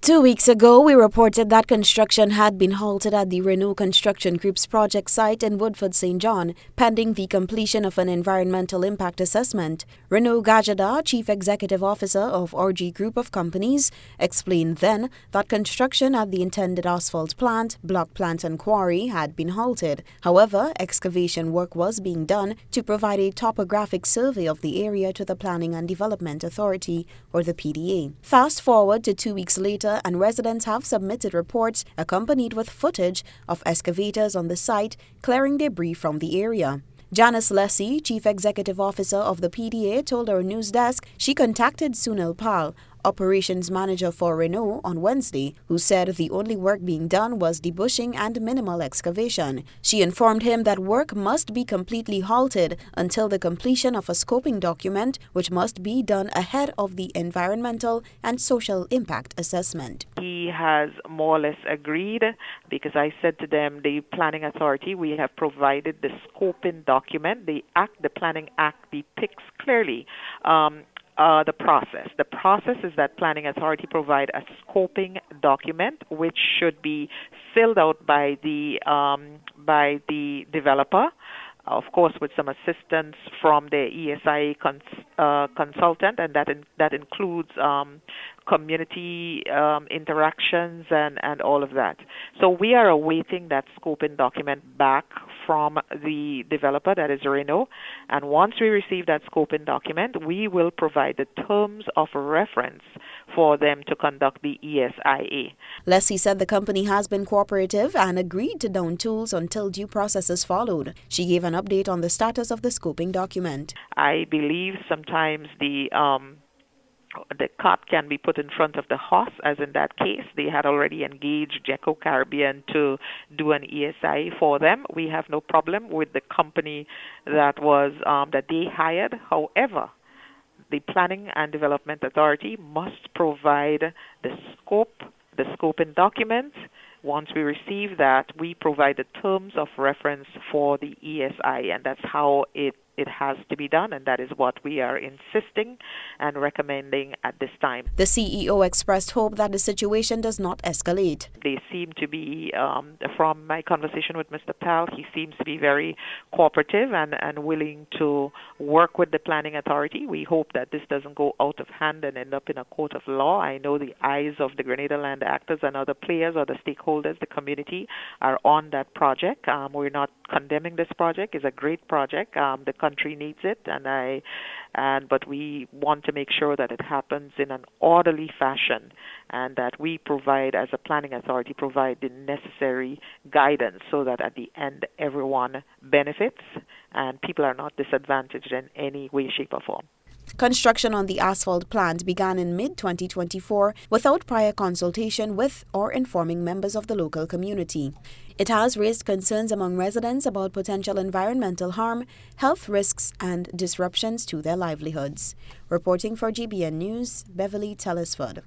2 weeks ago, we reported that construction had been halted at the Renault Construction Group's project site in Woodford St, pending the completion of an environmental impact assessment. Renault Gajada, Chief Executive Officer of RG Group of Companies, explained then that construction at the intended asphalt plant, block plant and quarry had been halted. However, excavation work was being done to provide a topographic survey of the area to the Planning and Development Authority, or the PDA. Fast forward to 2 weeks later, and residents have submitted reports accompanied with footage of excavators on the site clearing debris from the area. Janice Lessie, Chief Executive Officer of the PDA, told our news desk she contacted Sunil Pal, Operations Manager for Renault, on Wednesday, who said the only work being done was debushing and minimal excavation. She informed him that work must be completely halted until the completion of a scoping document, which must be done ahead of the environmental and social impact assessment. He has more or less agreed, because I said to them, the Planning Authority, we have provided the scoping document. The Planning Act depicts clearly the process. The process is that Planning Authority provide a scoping document which should be filled out by the developer, of course with some assistance from the ESIA consultant, and that includes community interactions and all of that. So we are awaiting that scoping document back from the developer, that is Renault, and once we receive that scoping document, we will provide the terms of reference for them to conduct the ESIA. Leslie said the company has been cooperative and agreed to down tools until due process is followed. She gave an update on the status of the scoping document. I believe sometimes the cart can be put in front of the horse, as in that case. They had already engaged Jeco Caribbean to do an ESI for them. We have no problem with the company that they hired. However, the Planning and Development Authority must provide the scoping document. Once we receive that, we provide the terms of reference for the ESI, and that's how it has to be done, and that is what we are insisting and recommending at this time. The CEO expressed hope that the situation does not escalate. They seem to be, from my conversation with Mr. Pal, he seems to be very cooperative and willing to work with the Planning Authority. We hope that this doesn't go out of hand and end up in a court of law. I know the eyes of the Grenada land actors and other players or the stakeholders, the community, are on that project. We're not condemning this project. It's a great project. The country needs it, but we want to make sure that it happens in an orderly fashion, and that we provide, as a Planning Authority, provide the necessary guidance so that at the end everyone benefits and people are not disadvantaged in any way, shape or form. Construction on the asphalt plant began in mid-2024 without prior consultation with or informing members of the local community. It has raised concerns among residents about potential environmental harm, health risks, and disruptions to their livelihoods. Reporting for GBN News, Beverly Telesford.